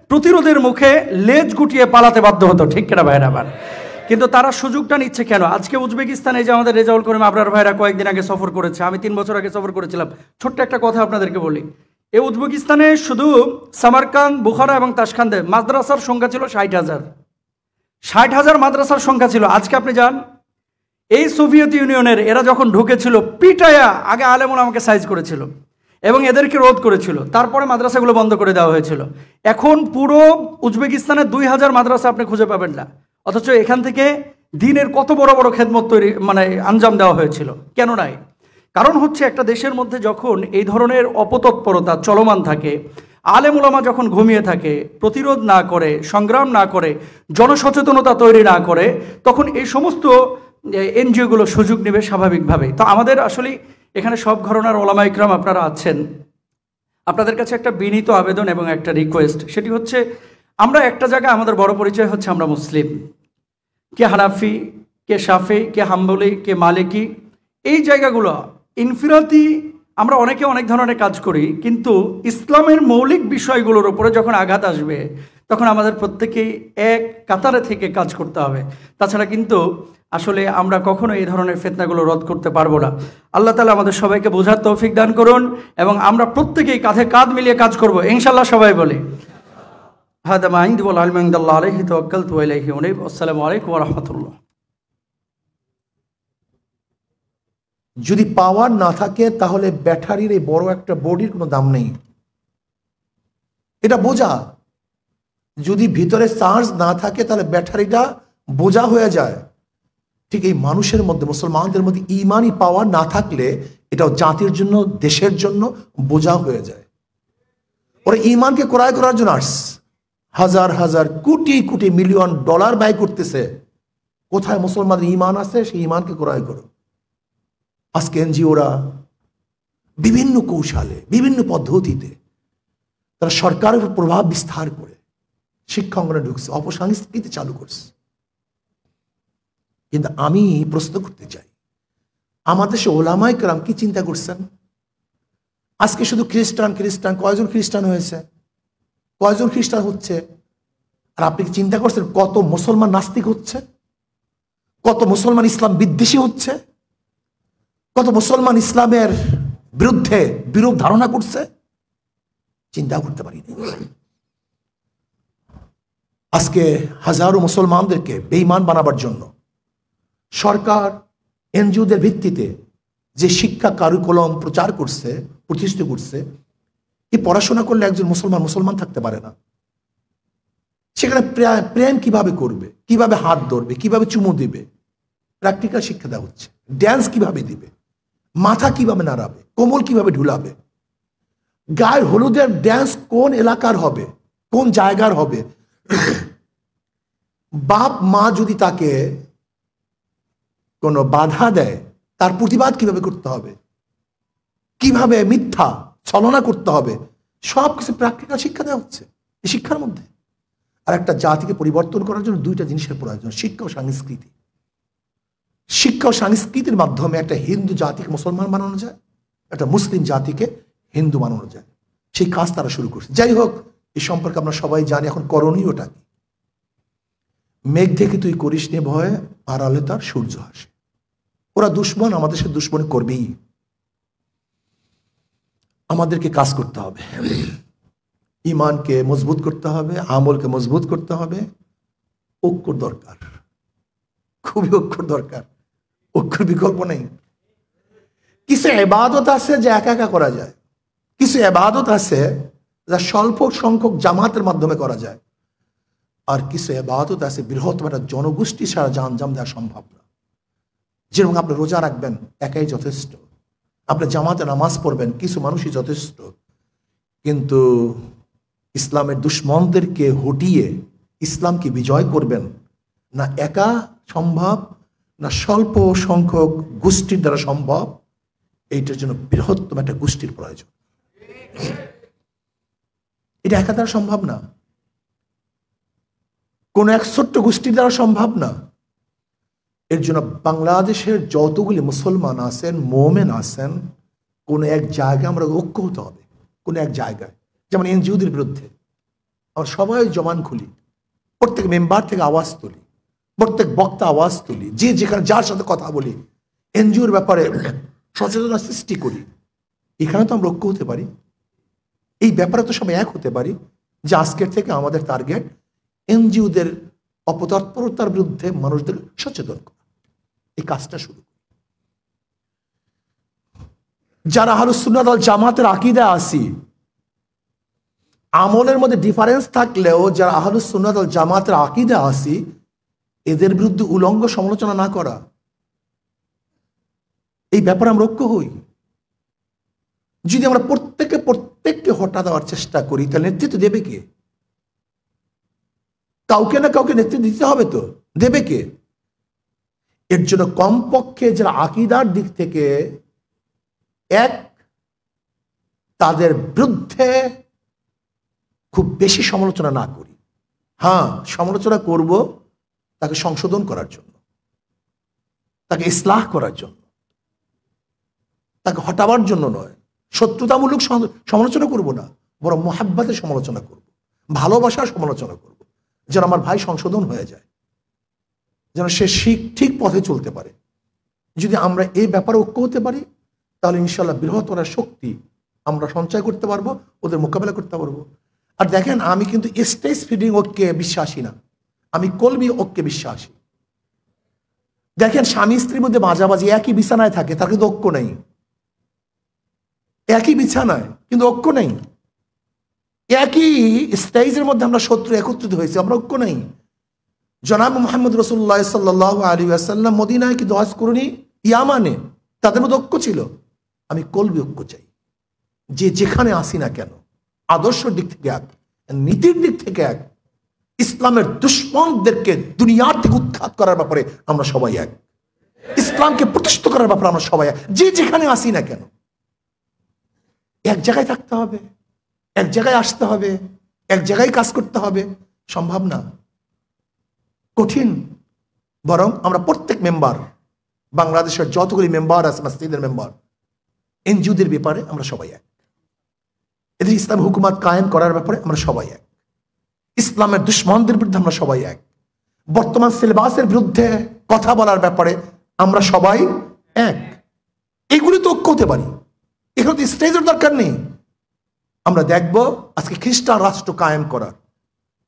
প্রতিরোধের মুখে লেজ গুটিয়ে পালাতে বাধ্য হতো। ঠিক কিনা ভাইরা আবার? কিন্তু তারা সুযোগটা নিচ্ছে কেন? আজকে উজবেকিস্তানে যে আমাদের রেজাউল করিম আবরার ভাইরা কয়েকদিন আগে সফর করেছে, আমি 3 বছর আগে সফর করেছিলাম। ছোট্ট একটা কথা আপনাদেরকে বলি, এই উজবেকিস্তানে শুধু সামারকান্দ, বুখারা এবং তাশখান্দে মাদ্রাসার সংখ্যা ছিল 60,000। 60,000 মাদ্রাসার সংখ্যা ছিল। আজকে আপনি যান, এই সোভিয়েত ইউনিয়নের এরা যখন ঢুকেছিল, পিটায়া আগে আলেমুল আমাকে সাইজ করেছিল এবং এদেরকে রোধ করেছিল, তারপরে মাদ্রাসাগুলো বন্ধ করে দেওয়া হয়েছিল। এখন পুরো উজবেকিস্তানের 2000 মাদ্রাসা আপনি খুঁজে পাবেন না, অথচ এখান থেকে দিনের কত বড় বড় খেদমত তৈরি আঞ্জাম দেওয়া হয়েছিল। কেন নাই? কারণ হচ্ছে একটা দেশের মধ্যে যখন এই ধরনের অপতৎপরতা চলমান থাকে, আলেম উলামা যখন ঘুমিয়ে থাকে, প্রতিরোধ না করে, সংগ্রাম না করে, জনসচেতনতা তৈরি না করে, তখন এই সমস্ত এনজিওগুলো সুযোগ নেবে স্বাভাবিকভাবে। তো আমাদের আসলে এখানে সব ঘরানার ওলামা ইকরাম আপনারা আছেন, আপনাদের কাছে একটা বিনীত আবেদন এবং একটা রিকোয়েস্ট, সেটি হচ্ছে আমরা একটা জায়গায় আমাদের বড় পরিচয় হচ্ছে আমরা মুসলিম। কে হানাফি, কে শাফি, কে হাম্বলি, কে মালিকি, এই জায়গাগুলো ইনফিরাতি আমরা অনেকে অনেক ধরনের কাজ করি, কিন্তু ইসলামের মৌলিক বিষয়গুলোর উপরে যখন আঘাত আসবে তখন আমাদের প্রত্যেকেই এক কাতারে থেকে কাজ করতে হবে। তাছাড়া কিন্তু আসলে আমরা কখনো এই ধরনের ফিতনাগুলো রদ করতে পারবো না। আল্লাহ তাআলা আমাদের সবাইকে বোঝার তৌফিক দান করুন এবং আমরা প্রত্যেকেই কাঁধে কাঁধ মিলিয়ে কাজ করব ইনশাআল্লাহ। সবাই বলে হাদা মা ইনদি ওয়াল ইলমু ইনদাল্লাহ আলাইহি তাওয়াক্কালতু ওয়া ইলাইহি উনীব। আসসালামু আলাইকুম ওয়া রাহমাতুল্লাহ। যদি পাওয়ার না থাকে তাহলে ব্যাটারির এই বড় একটা বডির কোনো দাম নেই, এটা বোঝা। যদি ভিতরে চার্জ না থাকে তাহলে ব্যাটারিটা বোঝা হয়ে যায়। ঠিক এই মানুষের মধ্যে, মুসলমানদের মধ্যে ইমানি পাওয়ার না থাকলে এটাও জাতির জন্য, দেশের জন্য বোঝা হয়ে যায়। ওরা ইমানকে ক্রয় করার জন্য আসছে, হাজার হাজার কোটি কোটি মিলিয়ন ডলার ব্যয় করতেছে। কোথায় মুসলমানদের ইমান আছে? সেই ইমানকে ক্রয় করো। আজকে এনজিওরা বিভিন্ন কৌশলে, বিভিন্ন পদ্ধতিতে তারা সরকারের উপর প্রভাব বিস্তার করে শিক্ষা অঙ্গনে ঢুকছে, অপসংস্কৃতি চালু করছে। কিন্তু আমি প্রশ্ন করতে চাই, আমাদের দেশে ওলামায়ে কেরাম কি চিন্তা করছেন? আজকে শুধু খ্রিস্টান খ্রিস্টান, কয়জন খ্রিস্টান হয়েছে, কয়জন খ্রিস্টান হচ্ছে? আর আপনি কি চিন্তা করছেন কত মুসলমান নাস্তিক হচ্ছে, কত মুসলমান ইসলাম বিদ্বেষী হচ্ছে, কত মুসলমান ইসলামের বিরুদ্ধে বিরূপ ধারণা করছে? চিন্তা করতে পারিনি। আজকে হাজারো মুসলমানদেরকে বেঈমান বানাবার জন্য সরকার এনজিওদের ভিত্তিতে যে শিক্ষা কারিকুলাম প্রচার করছে, প্রতিষ্ঠিত করছে, এই পড়াশোনা করলে একজন মুসলমান মুসলমান থাকতে পারে না। সেখানে প্রেম কিভাবে করবে, কিভাবে হাত ধরবে, কিভাবে চুমু দিবে, প্র্যাকটিক্যাল শিক্ষা দেওয়া হচ্ছে। ড্যান্স কিভাবে দিবে, মাথা কিভাবে নাড়াবে, কোমল কিভাবে ঢুলাবে, গায়ের হলুদের ড্যান্স কোন এলাকার হবে, কোন জায়গার হবে, বাপ মা যদি তাকে কোনো বাধা দেয় তার প্রতিবাদ কিভাবে করতে হবে, কিভাবে মিথ্যা ছলনা করতে হবে, সব কিছু প্র্যাকটিক্যাল শিক্ষা দেওয়া হচ্ছে এই শিক্ষার মধ্যে। আর একটা জাতিকে পরিবর্তন করার জন্য দুইটা জিনিসের প্রয়োজন, শিক্ষা ও সংস্কৃতি। শিক্ষা ও সংস্কৃতির মাধ্যমে একটা হিন্দু জাতিকে মুসলমান বানানো যায়, একটা মুসলিম জাতিকে হিন্দু বানানো যায়। সেই কাজ তারা শুরু করছে। যাই হোক, এই সম্পর্কে আমরা সবাই জানি। এখন করণীয়টা কি? মেঘ দেখে তুই করিস নে ভয়, আড়ালে তার সূর্য হাসে। ওরা দুশ্মন, আমাদের সাথে দুশ্মনী করবেই। আমাদেরকে কাজ করতে হবে, ইমানকে মজবুত করতে হবে, আমলকে মজবুত করতে হবে। ঐক্যর দরকার, খুবই ঐক্যর দরকার, ঐক্যের বিকল্প নেই। কিছু ইবাদত আছে যা একা একা করা যায়, কিছু ইবাদত আছে যা স্বল্প সংখ্যক জামাতের মাধ্যমে করা যায়, আর কিছু ইবাদত আছে বৃহত্তম একটা জনগোষ্ঠী ছাড়া জাম দেওয়া সম্ভব না। যেরকম আপনি রোজা রাখবেন একাই যথেষ্ট, আপনি জামাতে নামাজ পড়বেন কিছু মানুষই যথেষ্ট, কিন্তু ইসলামের দুশ্মনদেরকে হটিয়ে ইসলামকে বিজয় করবেন না একা সম্ভব, না স্বল্প সংখ্যক গোষ্ঠীর দ্বারা সম্ভব। এইটার জন্য বৃহত্তম একটা গোষ্ঠীর প্রয়োজন। এটা একা দ্বারা সম্ভব না, কোন এক ছোট্ট গোষ্ঠীর দ্বারা সম্ভব না। এর জন্য বাংলাদেশের যতগুলি মুসলমান আছেন, মোমেন আছেন, কোন এক জায়গায় আমরা ঐক্য হতে হবে। কোন এক জায়গায়, যেমন এনজিওদের বিরুদ্ধে আমরা সবাই জবান খুলি, প্রত্যেক মেম্বার থেকে আওয়াজ তুলি, প্রত্যেক বক্তা আওয়াজ তুলি, যে যেখানে যার সাথে কথা বলি, এনজিওর ব্যাপারে সচেতনতা সৃষ্টি করি। এখানে তো আমরা ঐক্য হতে পারি, এই ব্যাপারে তো সবাই এক হতে পারি যে আজকের থেকে আমাদের টার্গেট এনজিওদের অপতৎপরতার বিরুদ্ধে মানুষদের সচেতন করা। এই কাজটা শুরু করি। যারা আহলুস সুন্নাত ওয়াল জামাতের আকীদা আসি, আমলের মধ্যে ডিফারেন্স থাকলেও যারা আহলুস সুন্নাত ওয়াল জামাতের আকীদা আসি, এদের বিরুদ্ধে উলঙ্গ সমালোচনা না করা, এই ব্যাপারে আমরা ঐক্য হই। যদি আমরা প্রত্যেককে হটা দেওয়ার চেষ্টা করি, তাহলে নেতৃত্ব দেবে কে? কাউকে না কাউকে নেতৃত্ব দিতে হবে, তো দেবে কে? এর জন্য কমপক্ষে যারা আকীদার দিক থেকে এক, তাদের বিরুদ্ধে খুব বেশি সমালোচনা না করি। হ্যাঁ, সমালোচনা করব তাকে সংশোধন করার জন্য, তাকে ইসলাহ করার জন্য, তাকে হটাবার জন্য নয়। শত্রুতামূলক সমালোচনা করব না, বরং মোহাব্বতের সমালোচনা করব, ভালোবাসার সমালোচনা করব, যেন আমার ভাই সংশোধন হয়ে যায়, যেন সে ঠিক পথে চলতে পারে। যদি আমরা এই ব্যাপারে ঐক্য হতে পারি, তাহলে ইনশাল্লাহ বৃহত্তর শক্তি আমরা সঞ্চয় করতে পারবো, ওদের মোকাবেলা করতে পারবো। আর দেখেন, আমি কিন্তু স্টেজ ফিডিং ঐক্যে বিশ্বাসী না, আমি কলবি ঐক্যে বিশ্বাসী। দেখেন, স্বামী স্ত্রীর মধ্যে মাঝামাঝি একই বিছানায় থাকে, তার কিন্তু ঐক্য নেই। একই বিছানায় কিন্তু ঐক্য নেই, একই স্টেজের মধ্যে আমরা শত্রু একত্রিত হয়েছি, আমরা ঐক্য নেই। জনাব মুহাম্মদ রাসূলুল্লাহ সাল্লাল্লাহু আলাইহি ওয়াসাল্লাম মদিনায় কিন্তু হজ করেনি, ইয়ামানে, তাদের মধ্যে ঐক্য ছিল। আমি কলবি ঐক্য চাই, যে যেখানে আসি না কেন, আদর্শের দিক থেকে এক, নীতির দিক থেকে এক, ইসলামের দুশ্মনদেরকে দুনিয়ার থেকে উৎখাত করার ব্যাপারে আমরা সবাই এক, ইসলামকে প্রতিষ্ঠিত করার ব্যাপারে আমরা সবাই এক, যে যেখানে আসি না কেন। এক জায়গায় থাকতে হবে, এক জায়গায় আসতে হবে, এক জায়গায় কাজ করতে হবে, সম্ভব না, কঠিন। বরং আমরা প্রত্যেক মেম্বার, বাংলাদেশের যতগুলি মেম্বার আছে, মসজিদের মেম্বার, এনজিওদের ব্যাপারে আমরা সবাই এক, এদের ইসলাম হুকুমত কায়েম করার ব্যাপারে আমরা সবাই এক, ইসলামের দুশ্মনদের বিরুদ্ধে আমরা সবাই এক, বর্তমান সিলেবাসের বিরুদ্ধে কথা বলার ব্যাপারে আমরা সবাই এক। এইগুলি তো ঐক্য হতে পারি, এখানে তো স্টেজের দরকার নেই। আমরা দেখব আজকে খ্রিস্টান রাষ্ট্র কায়েম করার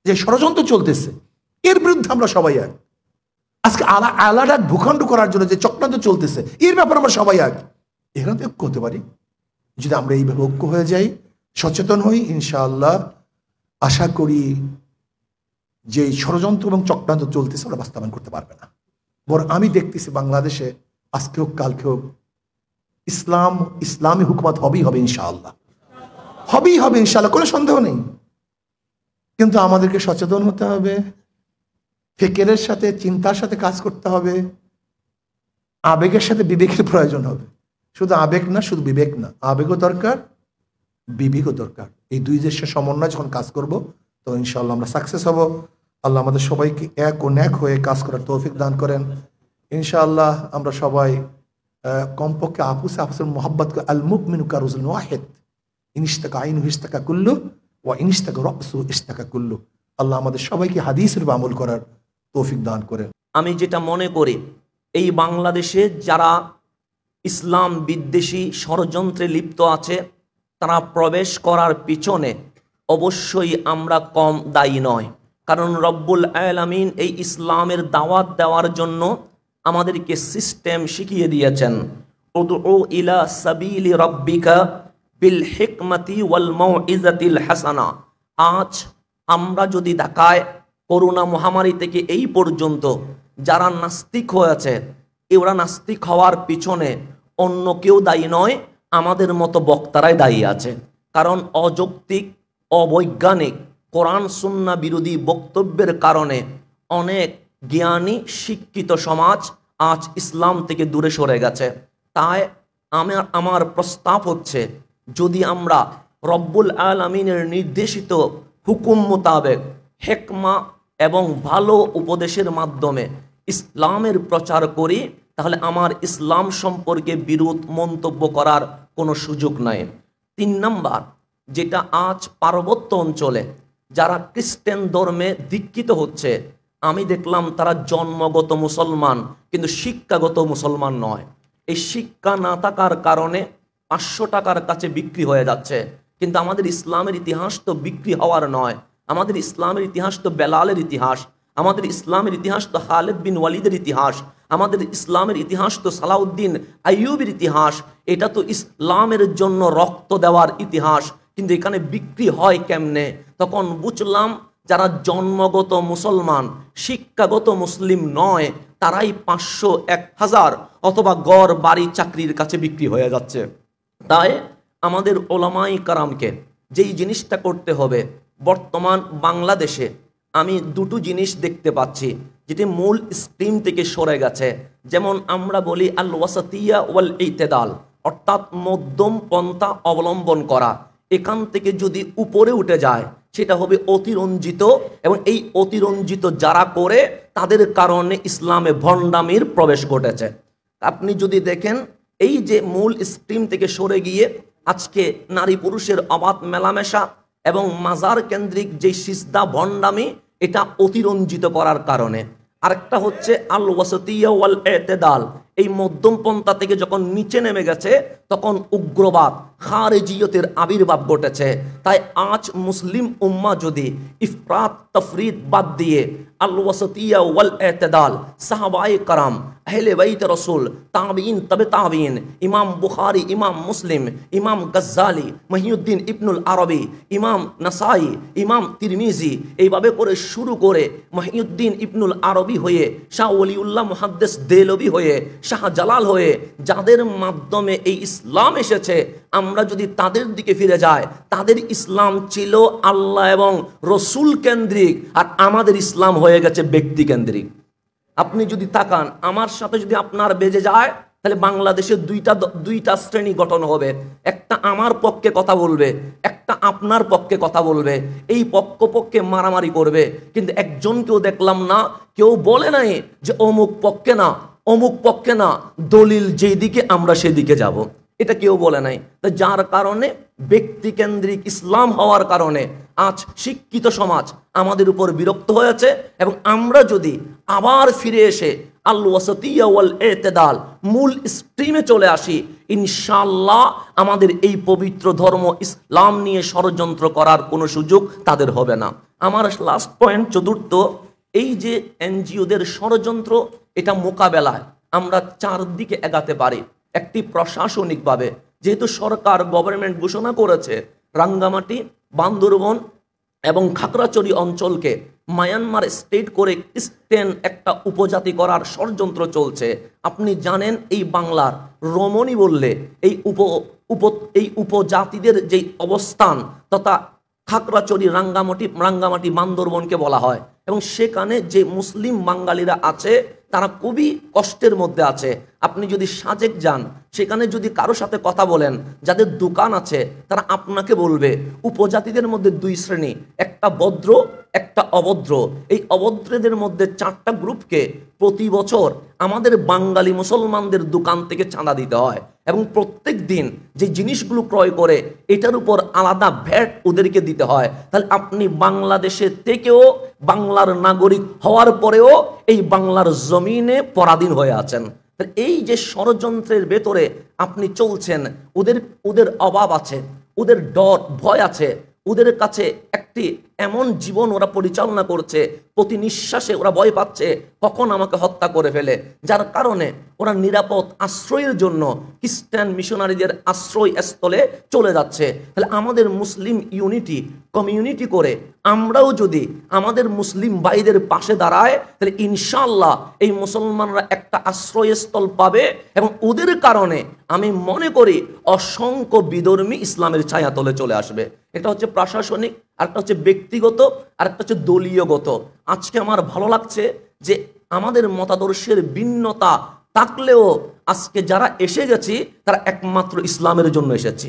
যে ষড়যন্ত্র চলতেছে, এর বিরুদ্ধে আমরা সবাই এক। আজকে আলাদা ভূখণ্ড করার জন্য যে চক্রান্ত চলতেছে, এর ব্যাপারে আমরা সবাই এক। এখানে তো ঐক্য হতে পারি। যদি আমরা এইভাবে ঐক্য হয়ে যাই, সচেতন হই, ইনশাআল্লাহ আশা করি যে ষড়যন্ত্র এবং চক্রান্ত চলতেছে ওরা বাস্তবায়ন করতে পারবে না। বরং আমি দেখতেছি বাংলাদেশে আজকে হোক কালকে হোক ইসলামী হুকুমত হবেই হবে, ইনশাআল্লাহ হবেই হবে, ইনশাআল্লাহ, কোনো সন্দেহ নেই। কিন্তু আমাদেরকে সচেতন হতে হবে, ফিকিরের সাথে চিন্তার সাথে কাজ করতে হবে, আবেগের সাথে বিবেকের প্রয়োজন হবে। শুধু আবেগ না, শুধু বিবেক না, আবেগও দরকার, বিবেকও দরকার। এই দুই দেশের সমন্বয় যখন কাজ করব, তো ইনশাআল্লাহ আমরা সাকসেস হব। আল্লাহ আমাদের সবাইকে এক ও ন্যাক হয়ে কাজ করার তৌফিক দান করেন। ইনশাআল্লাহ আমরা সবাই কমপক্ষে আপুসের মোহাব্বত করে, আল মুমিনু কারুজুল ওয়াহিদ, ইনিশতাকা আইনু ইশতাকা কুল্লু ওয়া ইনিশতাকা রাসু ইশতাকা কুল্লু। আল্লাহ আমাদের সবাইকে হাদিসের উপর আমল করার তৌফিক দান করেন। আমি যেটা মনে করি, এই বাংলাদেশে যারা ইসলাম বিদ্বেষী ষড়যন্ত্রে লিপ্ত আছে, তারা প্রবেশ করার পিছনে অবশ্যই আমরা কম দায়ী নয়। কারণ রব্বুল আলামিন এই ইসলামের দাওয়াত দেওয়ার জন্য আমাদেরকে সিস্টেম শিখিয়ে দিয়েছেন। উদউ ইলা সাবিলি রাব্বিকা বিল হিকমাতি ওয়াল মাউইজাতিল হাসানা। আজ আমরা যদি দেখায় করোনা মহামারী থেকে এই পর্যন্ত যারা নাস্তিক হয়েছে, এরা নাস্তিক হওয়ার পিছনে অন্য কেউ দায়ী নয়, আমাদের মতো বক্তারাই দায়ী আছে। কারণ অযৌক্তিক, অবৈজ্ঞানিক, কোরআন সুন্নাহ বিরোধী বক্তব্যের কারণে অনেক জ্ঞানী শিক্ষিত সমাজ আজ ইসলাম থেকে দূরে সরে গেছে। তাই আমার প্রস্তাব হচ্ছে, যদি আমরা রব্বুল আলামিনের নির্দেশিত হুকুম মোতাবেক হেকমা এবং ভালো উপদেশের মাধ্যমে ইসলামের প্রচার করি, তাহলে আমার ইসলাম সম্পর্কে বিরোধ মন্তব্য করার কোনো সুযোগ নাই। 3 নাম্বার, যেটা আজ পার্বত্য অঞ্চলে যারা খ্রিস্টান ধর্মে দীক্ষিত হচ্ছে, আমি দেখলাম তারা জন্মগত মুসলমান কিন্তু শিক্ষাগত মুসলমান নয়। এই শিক্ষা না থাকার কারণে 500 টাকার কাছে বিক্রি হয়ে যাচ্ছে। কিন্তু আমাদের ইসলামের ইতিহাস তো বিক্রি হওয়ার নয়। আমাদের ইসলামের ইতিহাস তো বেলালের ইতিহাস, আমাদের ইসলামের ইতিহাস তো খালিদ বিন ওয়ালিদের ইতিহাস, আমাদের ইসলামের ইতিহাস তো সালাউদ্দিন আইয়ুবের ইতিহাস। এটা তো ইসলামের জন্য রক্ত দেওয়ার ইতিহাস। কিন্তু এখানে বিক্রি হয় কেমনে? তখন বুঝলাম যারা জন্মগত মুসলমান, শিক্ষাগত মুসলিম নয়, তারাই 500, 1000 অথবা গড় বাড়ি চাকরির কাছে বিক্রি হয়ে যাচ্ছে। তাই আমাদের ওলামাই কারামকে যেই জিনিসটা করতে হবে, বর্তমান বাংলাদেশে আমি 2টো জিনিস দেখতে পাচ্ছি যেটি মূল স্ট্রিম থেকে সরে গেছে। যেমন আমরা বলি আল ওয়াসাতিয়া ওয়াল ইতিদাল, অর্থাৎ মধ্যম পন্থা অবলম্বন করা। এখান থেকে যদি উপরে উঠে যায় সেটা হবে অতিরঞ্জিত, এবং এই অতিরঞ্জিত যারা করে তাদের কারণে ইসলামে ভণ্ডামির প্রবেশ ঘটেছে। আপনি যদি দেখেন, এই যে মূল স্ট্রিম থেকে সরে গিয়ে আজকে নারী পুরুষের অবাধ মেলামেশা এবং মাজার কেন্দ্রিক যে সিজদা ভণ্ডামি, এটা অতিরঞ্জিত করার কারণে। আরেকটা হচ্ছে আল ওয়াসাতিয়া ওয়াল ইতিদাল, এই মধ্যম পন্থা থেকে যখন নিচে নেমে গেছে তখন উগ্রবাদ, খারেজিয়তের আবির্ভাব ঘটেছে। তাই আজ মুসলিম উম্মাহ যদি ইফরাত তাফরিদ বাদ দিয়ে আল ওয়াসাতিয়া ওয়াল ইতিদাল, সাহাবায়ে কারাম, আহলে বাইত রাসূল, তাবিঈন, তবে তাবিঈন, ইমাম বুখারী, ইমাম মুসলিম, ইমাম গাজ্জালি, মহিউদ্দিন ইবনুল আরবি, ইমাম নাসাই, ইমাম তিরমিজি, এইভাবে করে শুরু করে মহিউদ্দিন ইবনুল আরবি হয়ে, শাহ ওলিউল্লাহ মুহাদ্দিস দেলবি হয়ে, শাহ জালাল হয়ে, যাদের মাধ্যমে এই ইসলাম এসেছে, আমরা যদি তাদের দিকে ফিরে যাই, তাদের ইসলাম ছিল আল্লাহ এবং রসুল কেন্দ্রিক, আর আমাদের ইসলাম হয়ে গেছে ব্যক্তি কেন্দ্রিক। আপনি যদি তাকান, আমার সাথে যদি আপনার বেজে যায়, তাহলে বাংলাদেশে দুইটা শ্রেণী গঠন হবে। একটা আমার পক্ষে কথা বলবে, একটা আপনার পক্ষে কথা বলবে। এই পক্ষে মারামারি করবে। কিন্তু একজনকেও দেখলাম না, কেউ বলে নাই যে অমুক পক্ষে না, অমুক পক্ষে না, দলিল যেই দিকে আমরা সেদিকে যাব, এটা কেউ বলে নাই। তো যার কারণে ব্যক্তিকেন্দ্রিক ইসলাম হওয়ার কারণে আজ শিক্ষিত সমাজ আমাদের উপর বিরক্ত হয়েছে। এবং আমরা যদি আবার ফিরে এসে আল ওয়াসাতিয়া ওয়াল ইতিদাল মূল স্ট্রিমে চলে আসি, ইনশাআল্লাহ আমাদের এই পবিত্র ধর্ম ইসলাম নিয়ে ষড়যন্ত্র করার কোনো সুযোগ তাদের হবে না। আমার লাস্ট পয়েন্ট, চতুর্থ, এই যে এনজিওদের ষড়যন্ত্র, এটা মোকাবেলায় আমরা 4 দিকে এগাতে পারি। একটি প্রশাসনিকভাবে, যেহেতু সরকার গভর্নমেন্ট ঘোষণা করেছে রাঙ্গামাটি, বান্দরবন এবং খাগড়াছড়ি অঞ্চলকে মায়ানমার স্টেট করে খ্রিস্টান একটা উপজাতি করার ষড়যন্ত্র চলছে। আপনি জানেন এই বাংলার রমণী বললে এই উপজাতিদের যেই অবস্থান তথা খাগড়াছড়ি, রাঙ্গামাটি, বান্দরবনকে বলা হয়। এবং সেখানে যে মুসলিম বাঙালিরা আছে তারা খুবই কষ্টের মধ্যে আছে। আপনি যদি সাজেক যান, সেখানে যদি কারো সাথে কথা বলেন, যাদের দোকান আছে, তারা আপনাকে বলবে উপজাতিদের মধ্যে 2 শ্রেণী, একটা ভদ্র, একটা অভদ্র। এই অভদ্রদের মধ্যে 4টা গ্রুপকে প্রতি বছর আমাদের বাঙালি মুসলমানদের দোকান থেকে চাঁদা দিতে হয়, এবং প্রত্যেক দিন যে জিনিসগুলো ক্রয় করে এটার উপর আলাদা ভ্যাট ওদেরকে দিতে হয়। তাহলে আপনি বাংলাদেশে থেকেও, বাংলার নাগরিক হওয়ার পরেও এই বাংলার জমিনে পরাধীন হয়ে আছেন। এই যে ষড়যন্ত্রের ভেতরে আপনি চলছেন, ওদের অভাব আছে, ওদের ডর ভয় আছে, ওদের কাছে একটা একটি এমন জীবন ওরা পরিচালনা করছে, প্রতি নিঃশ্বাসে ওরা ভয় পাচ্ছে কখন আমাকে হত্যা করে ফেলে, যার কারণে ওরা নিরাপদ আশ্রয়ের জন্য খ্রিস্টান মিশনারিদের আশ্রয় স্থলে চলে যাচ্ছে। তাহলে আমাদের মুসলিম ইউনিটি কমিউনিটি করে আমরাও যদি আমাদের মুসলিম ভাইদের পাশে দাঁড়ায়, তাহলে ইনশাআল্লাহ এই মুসলমানরা একটা আশ্রয়স্থল পাবে এবং ওদের কারণে আমি মনে করি অসংখ্য বিধর্মী ইসলামের ছায়াতলে চলে আসবে। এটা হচ্ছে প্রশাসনিক, আরেকটা হচ্ছে ব্যক্তিগত, আরেকটা হচ্ছে দলীয়গত। আজকে আমার ভালো লাগছে যে আমাদের মতাদর্শের ভিন্নতা থাকলেও আজকে যারা এসে গেছি তারা একমাত্র ইসলামের জন্য এসেছি।